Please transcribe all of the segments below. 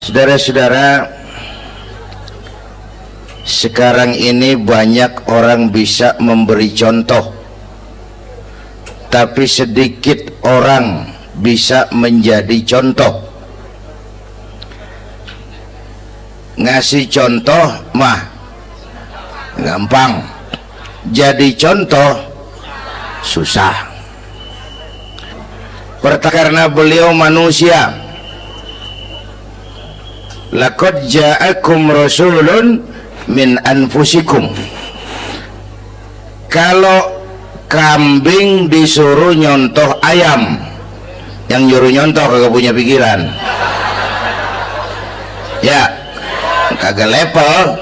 Saudara-saudara, sekarang ini banyak orang bisa memberi contoh, tapi sedikit orang bisa menjadi contoh. Ngasih contoh mah gampang, jadi contoh susah. Karena beliau manusia. Laqad ja'akum rasulun min anfusikum. Kalau kambing disuruh nyontoh ayam, yang nyuruh nyontoh kagak punya pikiran, ya kagak level.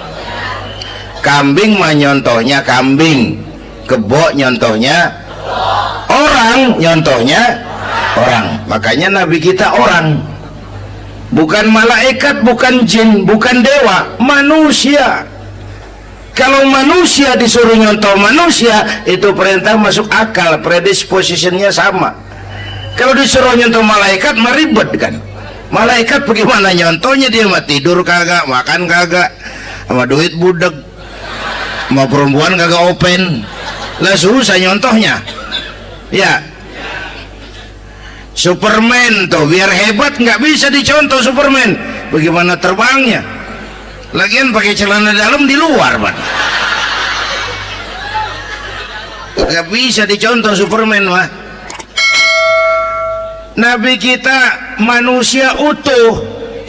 Kambing mah nyontohnya kambing, kebo nyontohnya orang, nyontohnya orang. Makanya Nabi kita orang, bukan malaikat, bukan jin, bukan dewa, manusia. Kalau manusia disuruh nyontoh manusia, itu perintah masuk akal, predispositionnya sama. Kalau disuruh nyontoh malaikat mah ribet kan. Malaikat bagaimana nyontohnya, dia mah tidur kagak, makan kagak, sama duit budek, sama perempuan kagak open, lah susah nyontohnya. Ya, Superman tuh biar hebat nggak bisa dicontoh Superman, bagaimana terbangnya, lagian pakai celana dalam di luar man, nggak bisa dicontoh Superman mah. Nabi kita manusia utuh,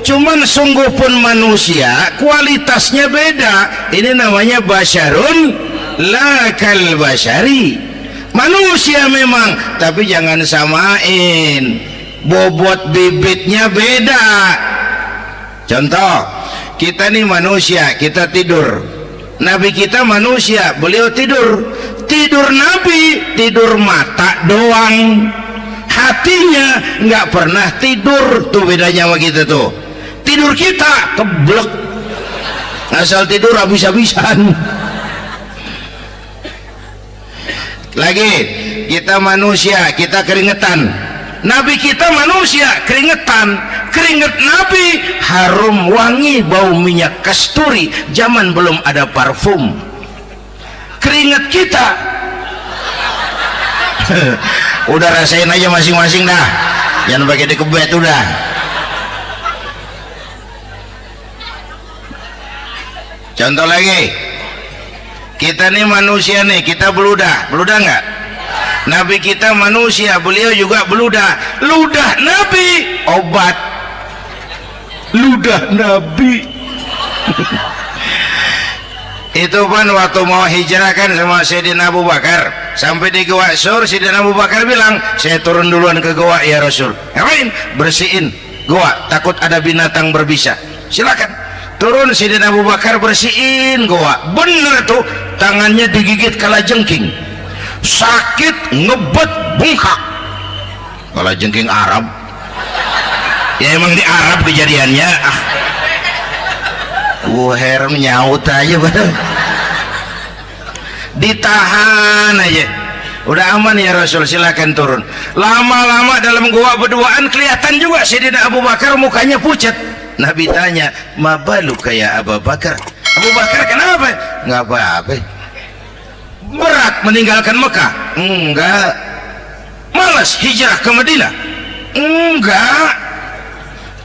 cuman sungguh pun manusia, kualitasnya beda. Ini namanya basyarun la kal basyari. Manusia memang, tapi jangan samain, bobot bibitnya beda. Contoh, kita nih manusia, kita tidur. Nabi kita manusia, beliau tidur. Tidur Nabi, tidur mata doang, hatinya nggak pernah tidur. Tuh bedanya sama kita tuh. Tidur kita keblek, asal tidur habis-habisan. Lagi, kita manusia, kita keringetan. Nabi kita manusia, keringetan. Keringet Nabi harum wangi, bau minyak kasturi, zaman belum ada parfum. Keringet kita udah rasain aja masing-masing dah, jangan pakai dikebet udah. Contoh lagi, kita nih manusia nih, kita beludah nggak? Nabi kita manusia, beliau juga beludah. Ludah Nabi obat, ludah Nabi. Itu kan waktu mau hijrah kan sama Sayyidina Abu Bakar, sampai di Gua Sur, Sayyidina Abu Bakar bilang, saya turun duluan ke gua ya Rasul. Ngapain? Bersihin gua, takut ada binatang berbisa. Silakan turun. Sayyidina Abu Bakar bersihin gua, bener tuh, tangannya digigit kalajengking, sakit, ngebet, bengkak. Kalajengking Arab ya, emang di Arab kejadiannya. Herem nyaut aja bener, ditahan aja, udah aman ya Rasul, silakan turun. Lama-lama dalam gua berduaan kelihatan juga Sayyidina Abu Bakar mukanya pucat. Nabi tanya, mabalu kayak Abu Bakar? Abu Bakar kenapa? Nggak apa-apa. Berat meninggalkan Mekah? Enggak. Malas hijrah ke Madinah? Enggak.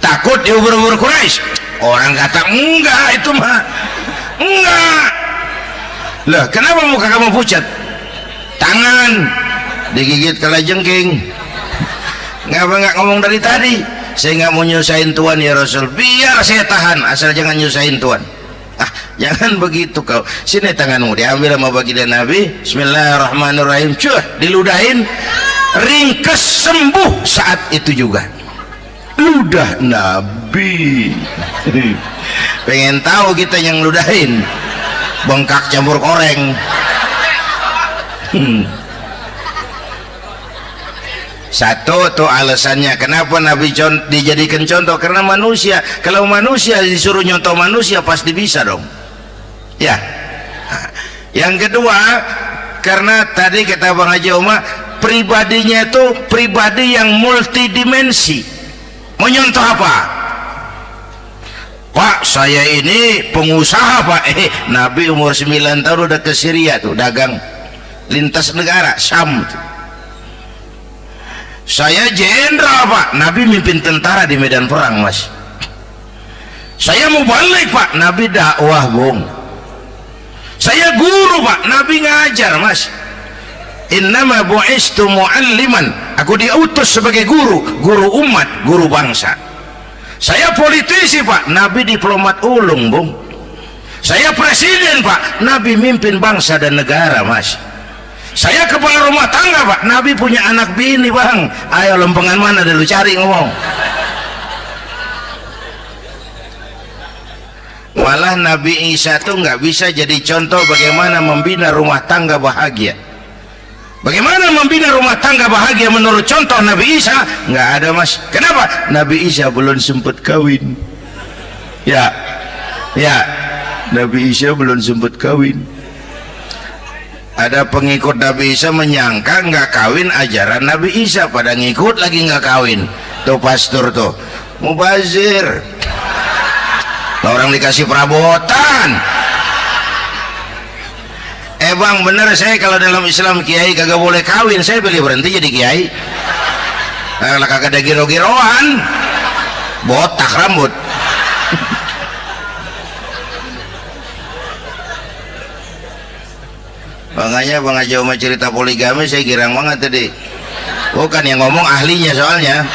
Takut diubur-ubur Quraisy? Orang kata enggak, itu mah enggak. Lah kenapa muka kamu pucat? Tangan digigit kalajengking. Ngapa nggak ngomong dari tadi? Saya nggak mau nyusahin Tuhan ya Rasul, biar saya tahan, asal jangan nyusahin Tuhan. Jangan begitu kau. Sini tanganmu, diambil sama baginda Nabi. Bismillahirrahmanirrahim. Diludahin, ringkes, sembuh saat itu juga. Ludah Nabi. Pengen tahu kita yang ludahin, bengkak campur koreng. Satu tuh alasannya kenapa Nabi dijadikan contoh, karena manusia. Kalau manusia disuruh nyontoh manusia pasti bisa dong ya. Yang kedua, karena tadi kata Bang Haji Umar, pribadinya itu pribadi yang multidimensi. Menyontoh apa? saya ini pengusaha Pak. Nabi umur 9 tahun udah ke Syria tuh dagang lintas negara Syam tuh. Saya jenderal Pak, Nabi mimpin tentara di medan perang Mas. Saya mau balik Pak, Nabi dakwah Bung. Saya guru Pak, Nabi ngajar Mas. Innama bu'istu mu'alliman, aku diutus sebagai guru, guru umat, guru bangsa. Saya politisi Pak, Nabi diplomat ulung Bung. Saya presiden Pak, Nabi mimpin bangsa dan negara Mas. Saya kepala rumah tangga Pak, Nabi punya anak bini Bang. Ayo lempengan mana dulu cari ngomong. Malah Nabi Isa tuh nggak bisa jadi contoh bagaimana membina rumah tangga bahagia. Bagaimana membina rumah tangga bahagia menurut contoh Nabi Isa? Nggak ada Mas. Kenapa? Nabi Isa belum sempat kawin. Ya, Nabi Isa belum sempat kawin. Ada pengikut Nabi Isa menyangka nggak kawin ajaran Nabi Isa, pada ngikut lagi nggak kawin. Tuh pastor tuh mubazir, orang dikasih perabotan. Bang bener, saya kalau dalam Islam kiai kagak boleh kawin, saya pilih berhenti jadi kiai. Kalau kagak ada giro-giroan, botak rambut. Makanya Bang Haji Umar cerita poligami saya girang banget tadi. Bukan yang ngomong ahlinya soalnya.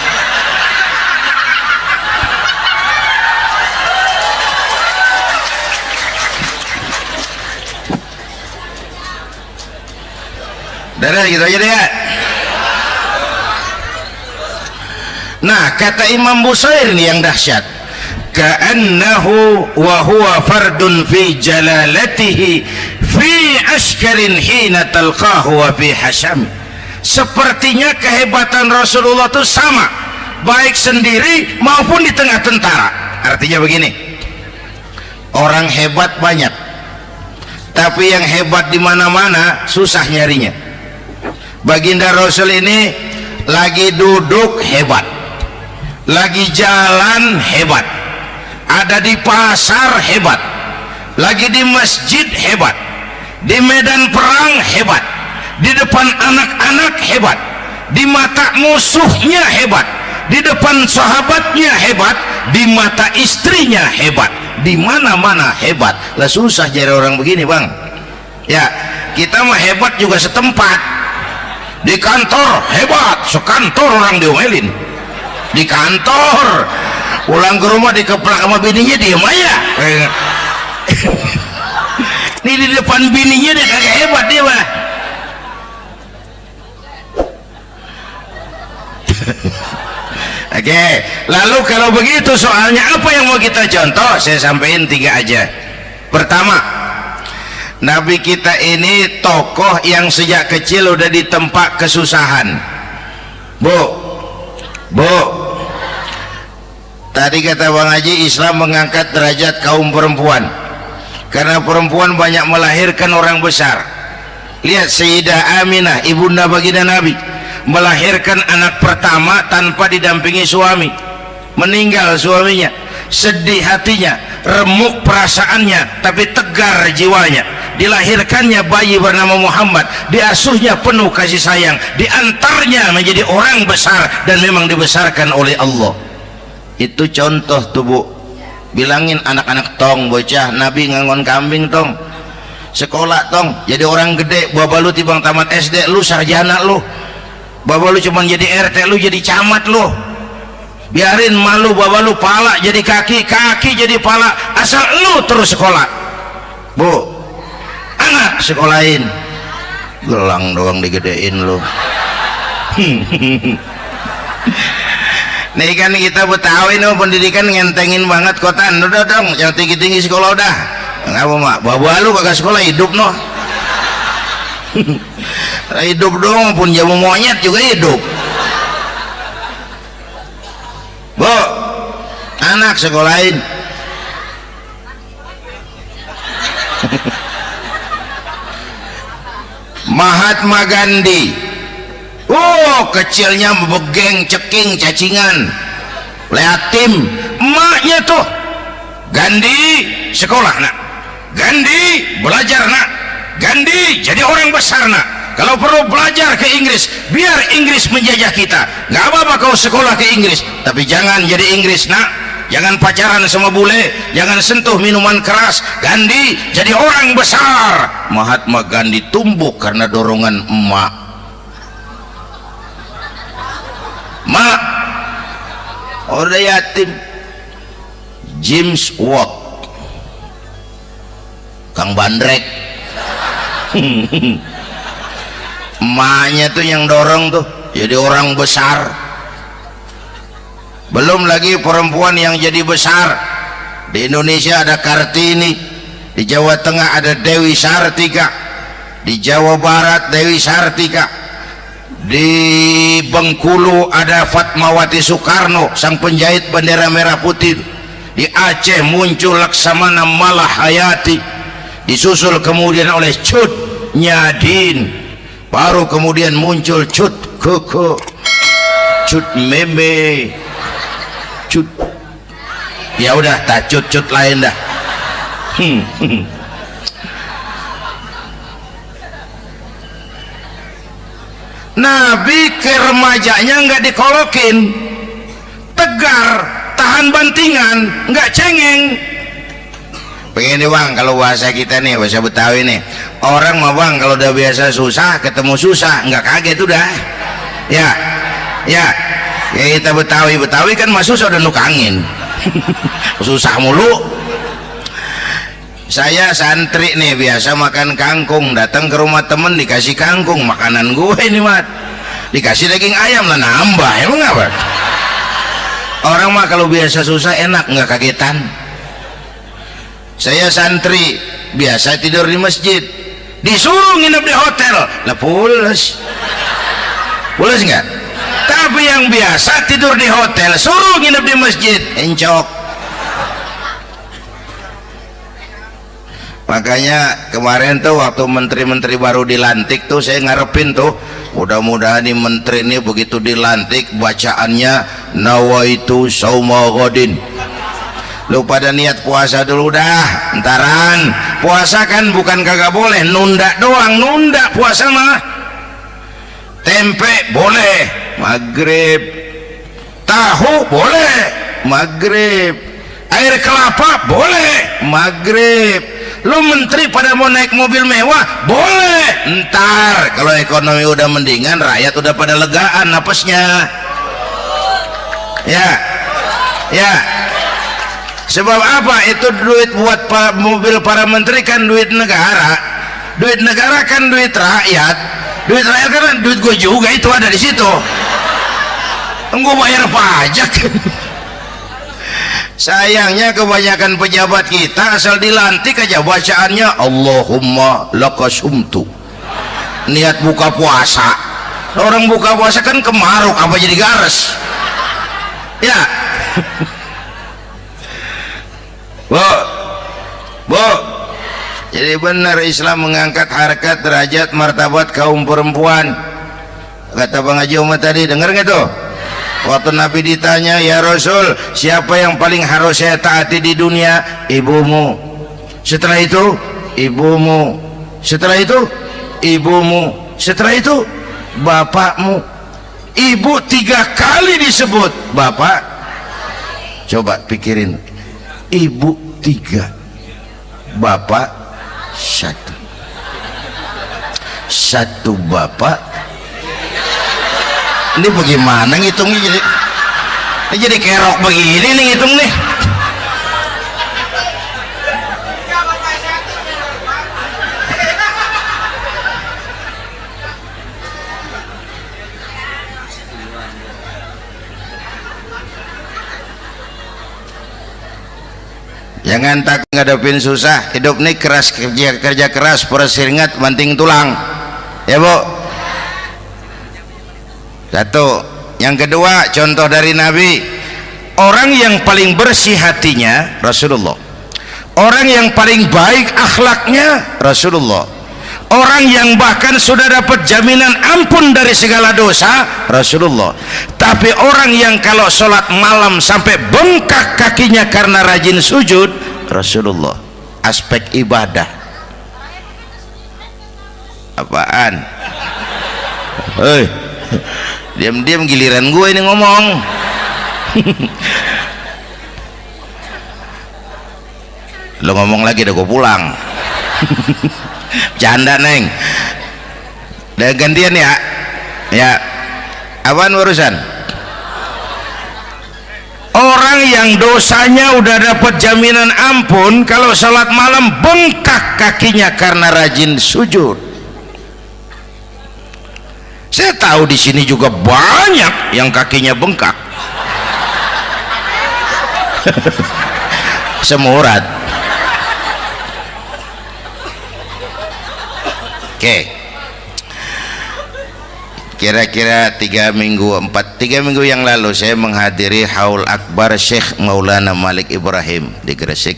Darah gitu aja deh ya. Nah kata Imam Busair ini yang dahsyat, ka'annahu wa huwa fardun fi jalalatihi fi ashkarin hina talqahu wa fi hasham. Sepertinya kehebatan Rasulullah itu sama baik sendiri maupun di tengah tentara. Artinya begini, orang hebat banyak, tapi yang hebat di mana-mana susah nyarinya. Baginda Rasul ini lagi duduk hebat, lagi jalan hebat, ada di pasar hebat, lagi di masjid hebat, di medan perang hebat, di depan anak-anak hebat, di mata musuhnya hebat, di depan sahabatnya hebat, di mata istrinya hebat, di mana-mana hebat. Lah susah jadi orang begini Bang. Ya kita mah hebat juga setempat. Di kantor hebat, sekantor orang diomelin. Di kantor, pulang ke rumah dikeplak sama bininya diem aja. Ini di depan bininya dia kagak hebat dia mah. Oke, lalu kalau begitu soalnya apa yang mau kita contoh? Saya sampaikan 3 aja. Pertama, Nabi kita ini tokoh yang sejak kecil udah ditempa kesusahan. Bu, tadi kata Bang Haji, Islam mengangkat derajat kaum perempuan karena perempuan banyak melahirkan orang besar. Lihat Sayyidah Aminah, ibunda baginda Nabi, melahirkan anak pertama tanpa didampingi suami. Meninggal suaminya, sedih hatinya, remuk perasaannya, tapi tegar jiwanya. Dilahirkannya bayi bernama Muhammad, diasuhnya penuh kasih sayang, diantarnya menjadi orang besar dan memang dibesarkan oleh Allah. Itu contoh tuh Bu. Bilangin anak-anak tong bocah, Nabi ngangon kambing tong, sekolah tong jadi orang gede. Baba lu tibang tamat SD lu sarjana lu, baba lu cuman jadi RT lu jadi camat lu. Biarin malu baba lu pala jadi kaki, kaki jadi pala, asal lu terus sekolah. Bu, anak sekolahin, gelang doang digedein lu. Nih kan kita Betawi nih pendidikan ngentengin banget kotaan. Udah dong yang tinggi-tinggi sekolah udah. Ngapa mak? Bawa lu kagak sekolah hidup noh. Hidup dong pun jamu monyet juga hidup. Bu, anak sekolahin. Mahatma Gandhi, kecilnya begeng, ceking, cacingan, liatim. Emaknya tuh Gandhi sekolah nak, Gandhi belajar nak, Gandhi jadi orang besar nak. Kalau perlu belajar ke Inggris, biar Inggris menjajah kita, nggak apa-apa kau sekolah ke Inggris, tapi jangan jadi Inggris nak, jangan pacaran sama bule, jangan sentuh minuman keras. Gandhi jadi orang besar. Mahatma Gandhi tumbuh karena dorongan emak. Mak udah yatim. James Watt, Kang Bandrek, emaknya tuh yang dorong tuh jadi orang besar. Belum lagi perempuan yang jadi besar. Di Indonesia ada Kartini, di Jawa Tengah ada Dewi Sartika, di Jawa Barat Dewi Sartika, di Bengkulu ada Fatmawati Soekarno, sang penjahit bendera merah putih. Di Aceh muncul Laksamana Malahayati, disusul kemudian oleh Cut Nyadin, baru kemudian muncul Cut Koko, Cut Meme, Cut, ya udah tak cut lain dah. Nabi ke remajanya nggak dikolokin, tegar, tahan bantingan, nggak cengeng. Begini bang, kalau bahasa kita nih, bahasa Betawi nih, orang mah bang kalau udah biasa susah ketemu susah nggak kaget udah. Ya kita Betawi kan mah susah udah nukangin. Susah mulu. Saya santri nih biasa makan kangkung, datang ke rumah temen dikasih kangkung, makanan gue ini mat, dikasih daging ayam lah nambah, emang apa? Orang mah kalau biasa susah enak, nggak kagetan. Saya santri biasa tidur di masjid, disuruh nginep di hotel lah pules nggak? Tapi yang biasa tidur di hotel suruh nginep di masjid encok. Makanya kemarin tuh waktu menteri-menteri baru dilantik tuh saya ngarepin tuh, mudah-mudahan nih menteri ini begitu dilantik bacaannya nawaitu sauma ghadin. Lu pada niat puasa dulu dah, entaran. Puasa kan bukan kagak boleh, nunda doang, nunda puasa mah. Tempe boleh maghrib, tahu boleh maghrib, air kelapa boleh maghrib. Lu menteri pada mau naik mobil mewah boleh, ntar kalau ekonomi udah mendingan, rakyat udah pada legaan napasnya. Ya sebab apa? Itu duit buat mobil para menteri kan duit negara, duit negara kan duit rakyat, duit rakyat kan duit gue juga, itu ada di situ, gue bayar pajak. Sayangnya kebanyakan pejabat kita asal dilantik aja bacaannya Allahumma lakasumtu, niat buka puasa. Orang buka puasa kan kemaruk apa jadi gares ya. Bu, jadi benar Islam mengangkat harkat, derajat, martabat kaum perempuan. Kata Bang Haji Umar tadi, dengar nggak tuh? Waktu Nabi ditanya, ya Rasul, siapa yang paling harus saya taati di dunia? Ibumu. Setelah itu ibumu. Setelah itu ibumu. Setelah itu bapakmu. Ibu 3 kali disebut, bapak. Coba pikirin, ibu 3, bapak 1. 1 bapak. Ini bagaimana ngitungnya, jadi kerok begini nih ngitung nih. Jangan tak ngadepin susah, hidup nih keras, kerja keras, perseringat banting tulang ya bu. Satu. Yang kedua, contoh dari Nabi, orang yang paling bersih hatinya Rasulullah, orang yang paling baik akhlaknya Rasulullah, orang yang bahkan sudah dapat jaminan ampun dari segala dosa Rasulullah. Tapi orang yang kalau sholat malam sampai bengkak kakinya karena rajin sujud Rasulullah. Aspek ibadah. Apaan? Hei, diam-diam giliran gue ini ngomong. Lo ngomong lagi dah gue pulang. Canda neng. Udah gantian ya. Ya. Apaan urusan? Orang yang dosanya udah dapat jaminan ampun, kalau salat malam bengkak kakinya karena rajin sujud. Saya tahu di sini juga banyak yang kakinya bengkak. Semurat. Oke. Kira-kira 3 minggu yang lalu saya menghadiri haul akbar Syekh Maulana Malik Ibrahim di Gresik,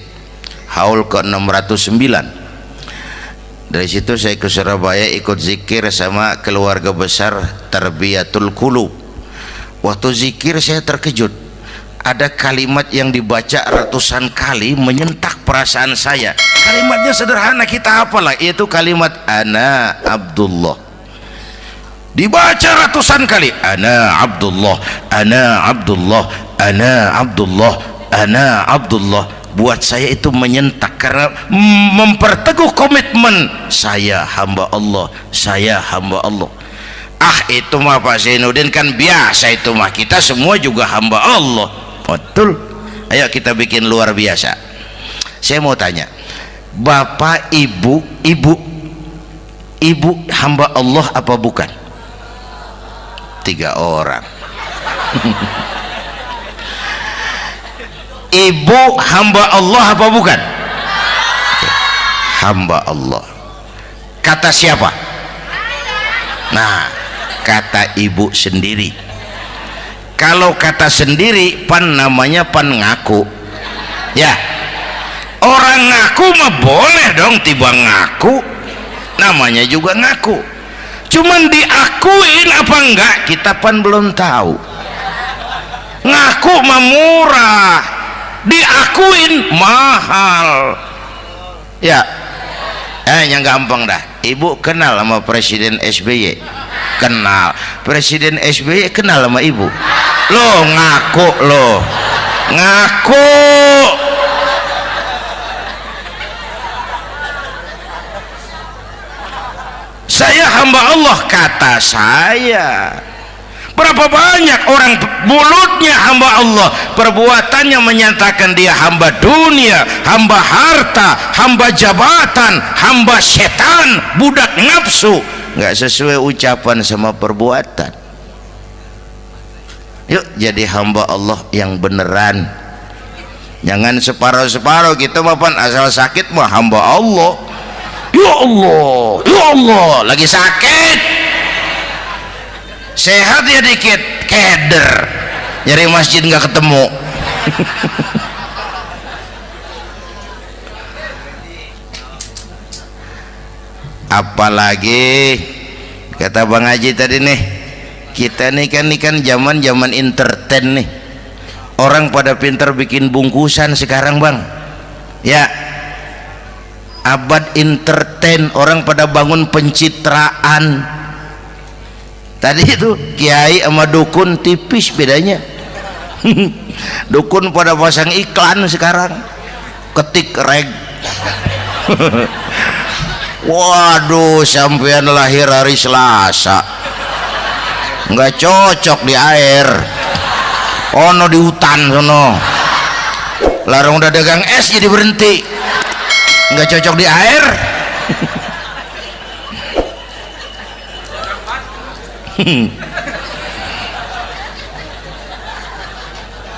haul ke 609. Dari situ saya ke Surabaya ikut zikir sama keluarga besar Tarbiyatul Qulub. Waktu zikir saya terkejut, ada kalimat yang dibaca ratusan kali menyentak perasaan saya. Kalimatnya sederhana, kita hafalah, yaitu kalimat ana Abdullah. Dibaca ratusan kali, ana Abdullah, ana Abdullah, ana Abdullah, ana Abdullah. Buat saya itu menyentak karena memperteguh komitmen, saya hamba Allah, saya hamba Allah. Ah, itu mah Pak Zainuddin kan biasa, itu mah kita semua juga hamba Allah. Betul. Ayo kita bikin luar biasa. Saya mau tanya, Bapak Ibu hamba Allah apa bukan? 3 orang. Ibu hamba Allah apa bukan? Hamba Allah. Kata siapa? Nah, kata ibu sendiri. Kalau kata sendiri pan namanya pan ngaku. Ya, orang ngaku mah boleh dong, tiba ngaku namanya juga ngaku. Cuman diakuin apa enggak kita pan belum tahu. Ngaku mah murah, diakuin mahal. Ya, yang gampang dah. Ibu kenal sama Presiden SBY? Kenal. Presiden SBY kenal sama ibu? Lo ngaku, lo ngaku. Saya hamba Allah, kata saya. Berapa banyak orang mulutnya hamba Allah, perbuatannya menyatakan dia hamba dunia, hamba harta, hamba jabatan, hamba setan, budak nafsu. Nggak sesuai ucapan sama perbuatan. Yuk jadi hamba Allah yang beneran. Jangan separuh-separuh kita mapan asal sakit mah hamba Allah. Ya Allah, ya Allah, lagi sakit, sehat ya dikit, keder, nyari masjid nggak ketemu. Apalagi kata Bang Haji tadi nih, kita nih kan zaman entertain nih, orang pada pinter bikin bungkusan sekarang Bang. Ya, abad entertain, orang pada bangun pencitraan. Tadi itu kiai sama dukun tipis bedanya. Dukun pada pasang iklan sekarang, ketik reg. Waduh, sampean lahir hari Selasa, nggak cocok di air, ono di hutan sono. Larang udah dagang es jadi berhenti, nggak cocok di air.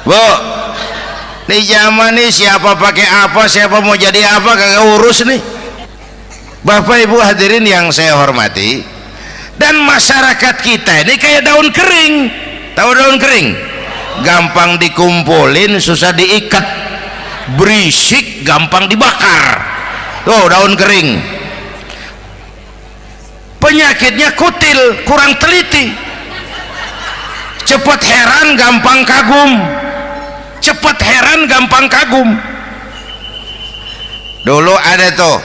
Bu, di zaman nih siapa pakai apa, siapa mau jadi apa kagak urus nih. Bapak Ibu hadirin yang saya hormati, dan masyarakat kita ini kayak daun kering. Tahu daun kering? Gampang dikumpulin, susah diikat, berisik, gampang dibakar. Tuh daun kering. Penyakitnya kutil, kurang teliti, cepat heran, gampang kagum, cepat heran, gampang kagum. Dulu ada tuh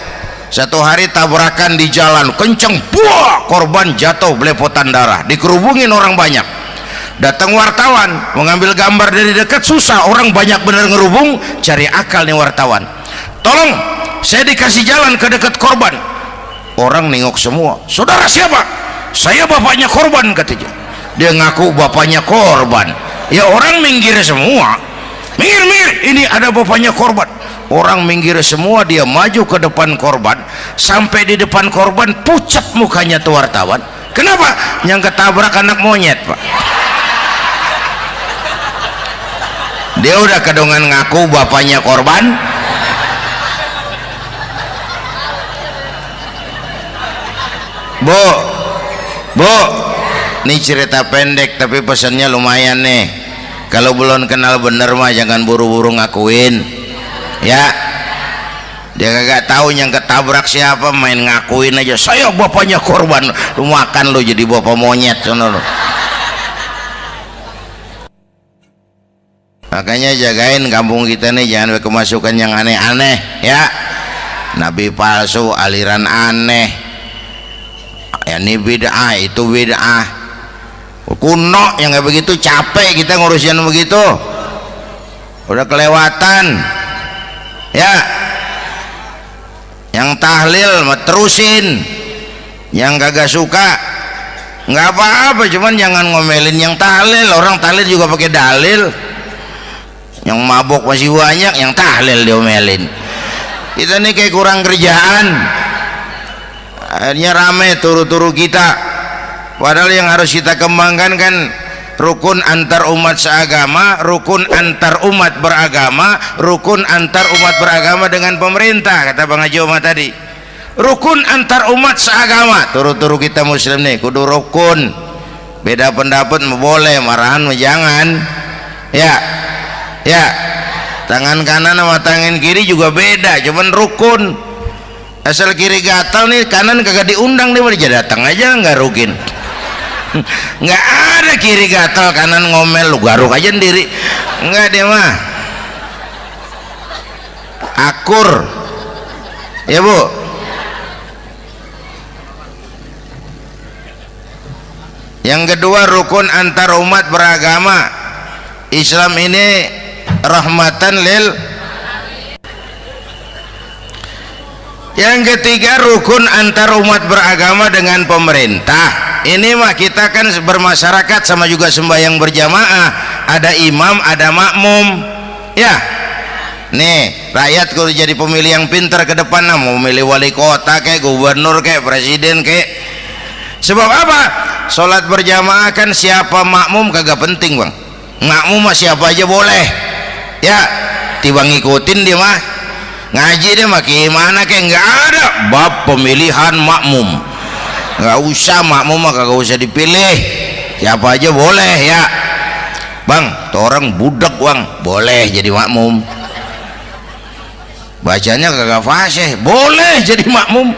satu hari tabrakan di jalan kenceng, buah, korban jatuh belepotan darah, dikerubungin orang banyak. Datang wartawan mengambil gambar dari dekat, susah, orang banyak bener ngerubung. Cari akal nih wartawan, tolong saya dikasih jalan ke dekat korban. Orang nengok semua, saudara siapa? Saya bapaknya korban, katanya. Dia ngaku bapaknya korban. Ya orang minggir semua, minggir, ini ada bapaknya korban. Orang minggir semua, dia maju ke depan korban. Sampai di depan korban pucat mukanya tuh wartawan. Kenapa? Yang ketabrak anak monyet, Pak. Dia udah kedongan ngaku bapaknya korban. Bu, ini cerita pendek tapi pesannya lumayan nih. Kalau belum kenal bener mah jangan buru-buru ngakuin. Ya, dia kagak tahu yang ketabrak siapa, main ngakuin aja, saya bapaknya korban. Lu makan lu jadi bapak monyet, sono lu. Makanya jagain kampung kita nih, jangan kemasukan yang aneh-aneh ya. Nabi palsu, aliran aneh, ya ini bid'ah, itu bid'ah kuno yang kayak begitu. Capek kita ngurusin begitu, udah kelewatan ya. Yang tahlil mah terusin, yang kagak suka nggak apa-apa, cuman jangan ngomelin yang tahlil. Orang tahlil juga pakai dalil. Yang mabok masih banyak, yang tahlil diomelin. Kita nih kayak kurang kerjaan, akhirnya rame turu-turu kita. Padahal yang harus kita kembangkan kan rukun antar umat seagama, rukun antar umat beragama, rukun antar umat beragama dengan pemerintah, kata Bang Haji Omar tadi. Rukun antar umat seagama, turu-turu kita muslim nih kudu rukun. Beda pendapat boleh, marahan jangan ya. Tangan kanan sama tangan kiri juga beda, cuman rukun. Asal kiri gatal nih, kanan kagak diundang, dia datang aja nggak rukin. Nggak ada kiri gatal kanan ngomel, lu garuk aja sendiri. Nggak, dia mah akur ya Bu. Yang kedua, rukun antar umat beragama. Islam ini rahmatan lil. Yang ketiga, rukun antar umat beragama dengan pemerintah. Ini mah kita kan bermasyarakat sama juga sembahyang berjamaah, ada imam ada makmum ya. Nih rakyat kalau jadi pemilih yang pintar ke depan, nah, mau milih wali kota kayak gubernur kayak presiden kayak. Sebab apa? Sholat berjamaah kan siapa makmum kagak penting Bang. Makmum mah siapa aja boleh ya, tiba ngikutin dia mah. Ngaji dia mah gimana kayak nggak ada bab pemilihan makmum. Nggak usah, makmum mah kagak usah dipilih, siapa aja boleh ya. Bang, tuh orang budak Bang, boleh jadi makmum. Bacanya kagak fasih, boleh jadi makmum.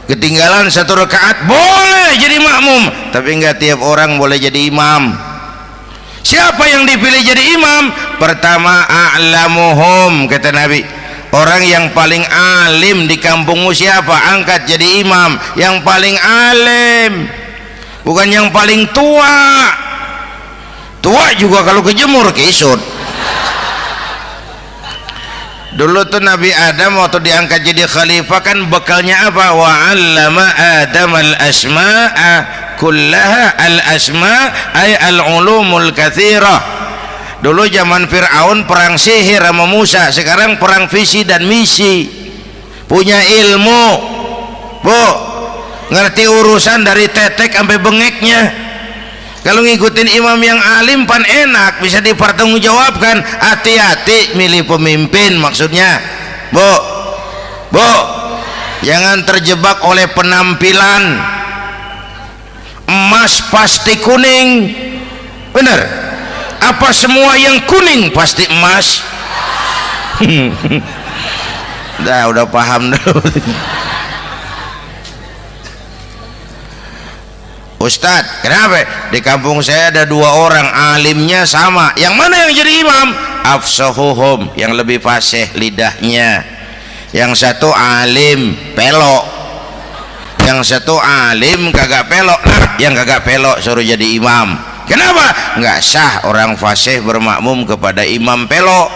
Ketinggalan satu rakaat, boleh jadi makmum. Tapi nggak tiap orang boleh jadi imam. Siapa yang dipilih jadi imam? Pertama, a'lamuhum, kata Nabi. Orang yang paling alim di kampungmu siapa? Angkat jadi imam. Yang paling alim, bukan yang paling tua. Tua juga kalau kejemur kisut. Dulu tuh Nabi Adam waktu diangkat jadi khalifah kan bekalnya apa? Wa 'allama Adam al-asma'a kullaha. Al-asma' ay al-ulumul katsirah. Dulu zaman Fir'aun perang sihir sama Musa, sekarang perang visi dan misi. Punya ilmu Bu, ngerti urusan dari tetek sampai bengeknya. Kalau ngikutin imam yang alim pan enak, bisa dipertanggungjawabkan. Hati-hati milih pemimpin, maksudnya Bu, jangan terjebak oleh penampilan. Emas pasti kuning, bener? Apa semua yang kuning pasti emas? Udah paham dulu. Ustadz, kenapa? Di kampung saya ada 2 orang alimnya sama. Yang mana yang jadi imam? Afsahuhum, yang lebih fasih lidahnya. yang satu alim pelok, yang satu alim kagak pelok. Nah, yang kagak pelok suruh jadi imam. Kenapa? Nggak sah orang fasih bermakmum kepada imam pelok.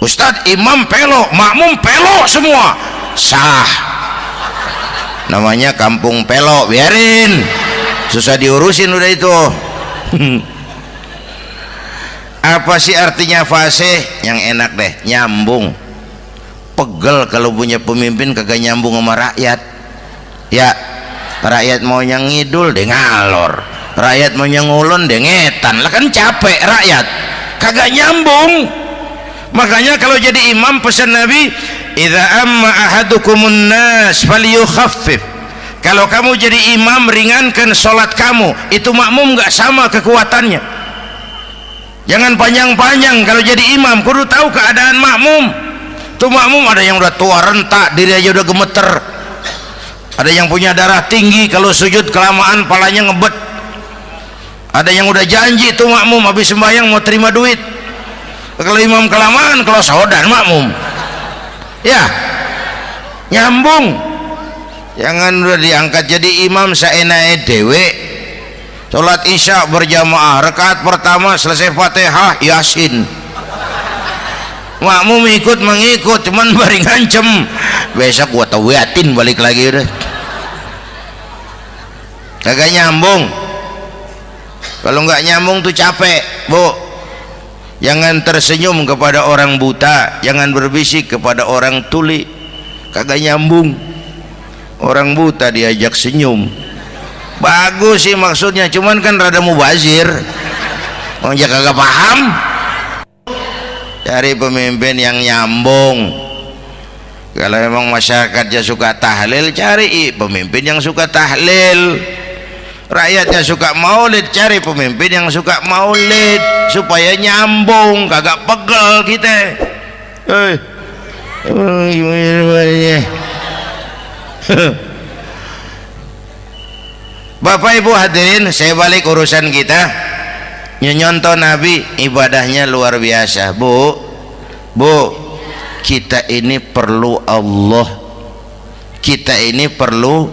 Ustadz, imam pelok, makmum pelok semua. Sah. Namanya kampung pelok, biarin. Susah diurusin udah itu. Apa sih artinya fasih? Yang enak deh, nyambung. Pegel kalau punya pemimpin kagak nyambung sama rakyat. Ya, rakyat mau yang ngidul deh ngalor, rakyat mau yang ngulon deh ngetan. Lah kan capek rakyat, kagak nyambung. Makanya kalau jadi imam pesan Nabi, idza amma ahadukumun nas falyukhaffif. Kalau kamu jadi imam, ringankan sholat kamu. Itu makmum nggak sama kekuatannya. Jangan panjang-panjang kalau jadi imam, kudu tahu keadaan makmum. Tuh makmum ada yang udah tua rentak, diri aja udah gemeter. Ada yang punya darah tinggi, kalau sujud kelamaan palanya ngebet. Ada yang udah janji tuh makmum habis sembahyang mau terima duit. Kalau imam kelamaan, kalau saudan makmum. Ya, nyambung. Jangan udah diangkat jadi imam saenake dhewe. Salat isya berjamaah, rakaat pertama selesai Fatihah Yasin. Makmum ikut mengikut, cuman bari ngancem. Besok gua tawiatin balik lagi udah. Kagak nyambung. Kalau nggak nyambung tuh capek, Bu. Jangan tersenyum kepada orang buta, jangan berbisik kepada orang tuli. Kagak nyambung. Orang buta diajak senyum. Bagus sih maksudnya, cuman kan rada mubazir. Orang jaga kagak paham. Cari pemimpin yang nyambung. Kalau memang masyarakatnya suka tahlil, cari pemimpin yang suka tahlil. Rakyatnya suka maulid, cari pemimpin yang suka maulid supaya nyambung, kagak pegel kita. Bapak Ibu hadirin, saya balik urusan kita. Nyontoh Nabi ibadahnya luar biasa. Bu, kita ini perlu Allah. Kita ini perlu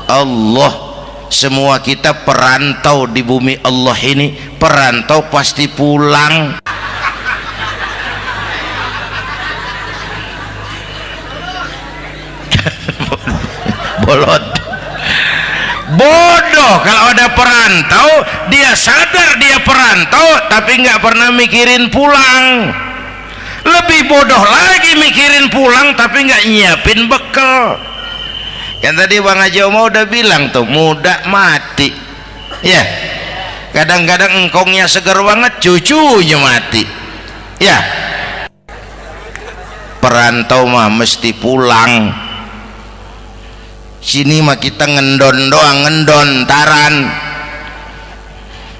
Allah. Semua kita perantau di bumi Allah ini. Perantau pasti pulang. Bolot. Bodoh kalau ada perantau, dia sadar dia perantau tapi nggak pernah mikirin pulang. Lebih bodoh lagi mikirin pulang tapi nggak nyiapin bekal. Kan tadi Bang Haji Omar udah bilang tuh, muda mati. Ya, kadang-kadang engkongnya seger banget, cucunya mati. Ya, perantau mah mesti pulang. Sini mah kita ngendon doang, ngendon taran.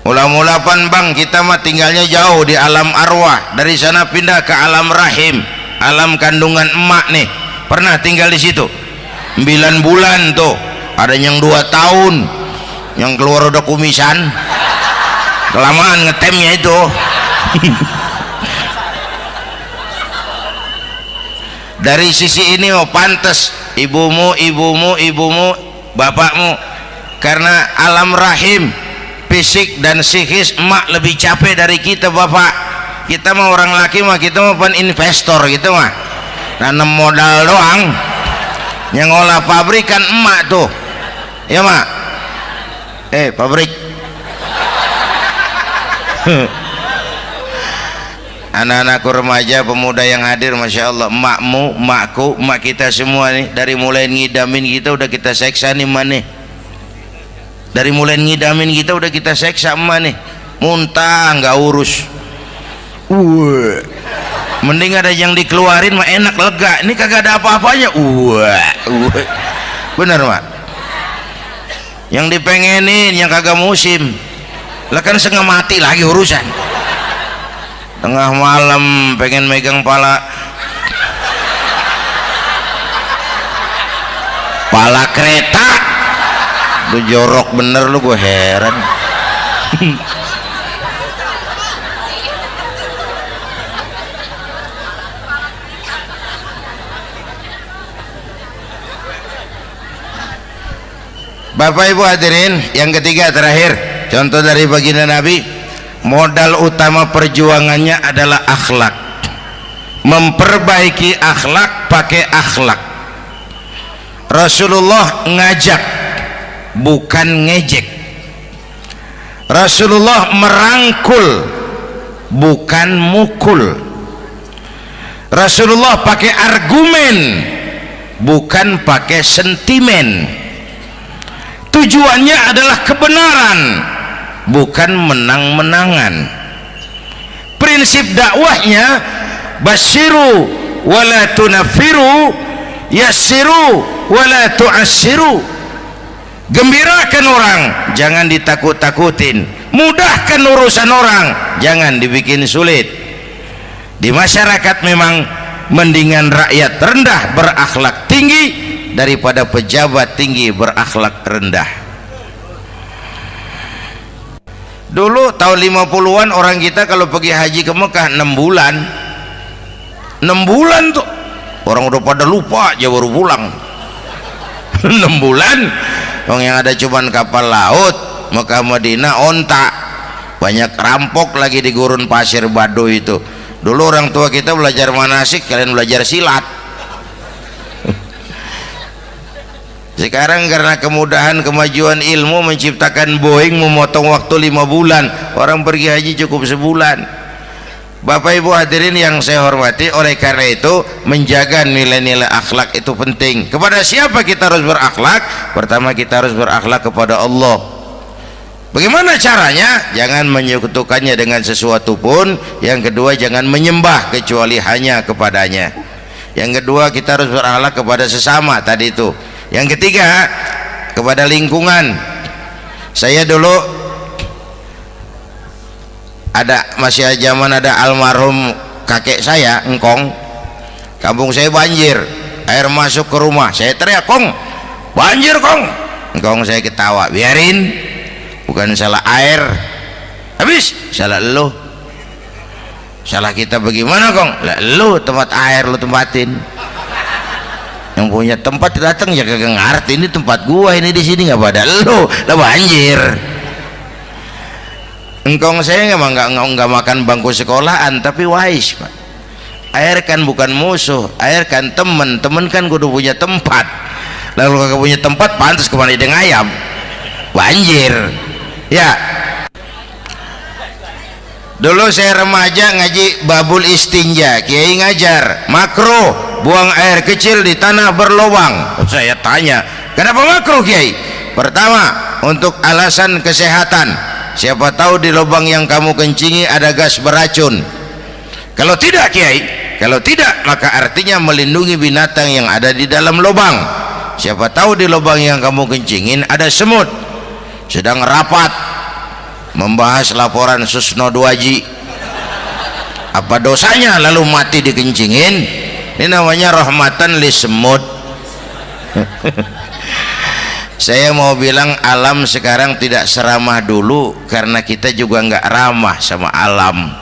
Mula-mula pan Bang, kita mah tinggalnya jauh di alam arwah. Dari sana pindah ke alam rahim, alam kandungan emak nih. Pernah tinggal di situ 9 bulan tuh. Ada yang 2 tahun, yang keluar udah kumisan, kelamaan ngetemnya itu. Dari sisi ini oh pantas ibumu, bapakmu, karena alam rahim fisik dan psikis emak lebih capek dari kita bapak. Kita mah orang laki mah, kita mah pan investor gitu mah, nanam modal doang. Yang ngolah pabrik kan emak tuh, ya mak. Pabrik. Anak-anakku remaja, pemuda yang hadir, masya Allah, emakmu, emakku, emak kita semua nih, dari mulai ngidamin kita udah kita seksa nih mana. Dari mulai ngidamin kita udah kita seksa emak nih, muntah nggak urus. Mending ada yang dikeluarin mah enak, lega. Ini kagak ada apa-apanya. Bener mak. Yang dipengenin yang kagak musim, lah kan setengah mati lagi urusan. Tengah malam pengen megang pala kereta, lu jorok bener lu, gue heran. Bapak Ibu hadirin, yang ketiga terakhir, contoh dari baginda Nabi, modal utama perjuangannya adalah akhlak. Memperbaiki akhlak, pakai akhlak. Rasulullah ngajak, bukan ngejek. Rasulullah merangkul, bukan mukul. Rasulullah pakai argumen, bukan pakai sentimen. Tujuannya adalah kebenaran, bukan menang-menangan. Prinsip dakwahnya basyiru wala tunaffiru, yassiru wala tu'assiru. Gembirakan orang, jangan ditakut-takutin. Mudahkan urusan orang, jangan dibikin sulit. Di masyarakat memang mendingan rakyat rendah berakhlak tinggi daripada pejabat tinggi berakhlak rendah. Dulu tahun 50-an orang kita kalau pergi haji ke Mekah 6 bulan. 6 bulan tuh orang udah pada lupa aja baru pulang. 6 bulan orang yang ada cuman kapal laut, Mekah Madinah onta, banyak rampok lagi di gurun pasir Baduy itu. Dulu orang tua kita belajar manasik, kalian belajar silat. Sekarang karena kemudahan kemajuan ilmu menciptakan Boeing memotong waktu 5 bulan, orang pergi haji cukup sebulan. Bapak Ibu hadirin yang saya hormati, oleh karena itu menjaga nilai-nilai akhlak itu penting. Kepada siapa kita harus berakhlak? Pertama, kita harus berakhlak kepada Allah. Bagaimana caranya? Jangan menyekutukannya dengan sesuatu pun. Yang kedua, jangan menyembah kecuali hanya kepadanya. Yang kedua, kita harus berakhlak kepada sesama tadi itu. Yang ketiga, kepada lingkungan. Saya dulu masih zaman ada almarhum kakek saya, engkong. Kampung saya banjir, air masuk ke rumah. Saya teriak, "Kong, banjir Kong." Engkong saya ketawa, "Biarin, bukan salah air." Habis, salah lo. Salah kita bagaimana Kong? Lah lo tempat air lo tempatin. Yang punya tempat datang ya kagak ngerti, ini tempat gua, ini di sini nggak pada lo, lah banjir. Engkong saya nggak makan bangku sekolahan, tapi wise Pak. Air kan bukan musuh, air kan temen. Temen kan kudu punya tempat. Lalu kagak punya tempat, pantas kemana ide ngayam, banjir. Ya, dulu saya remaja ngaji babul istinja, kiai ngajar makruh buang air kecil di tanah berlubang. Saya tanya, kenapa makruh kiai? Pertama, untuk alasan kesehatan. Siapa tahu di lubang yang kamu kencingi ada gas beracun. Kalau tidak kiai, kalau tidak maka artinya melindungi binatang yang ada di dalam lubang. Siapa tahu di lubang yang kamu kencingin ada semut. Sedang rapat membahas laporan Susno 2Ji. Apa dosanya lalu mati dikencingin? Ini namanya rahmatan li semut. Saya mau bilang alam sekarang tidak seramah dulu karena kita juga nggak ramah sama alam.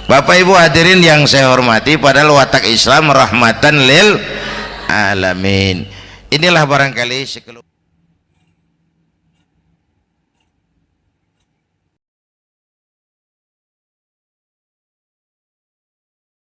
Bapak Ibu hadirin yang saya hormati, padahal watak Islam rahmatan lil alamin. Inilah barangkali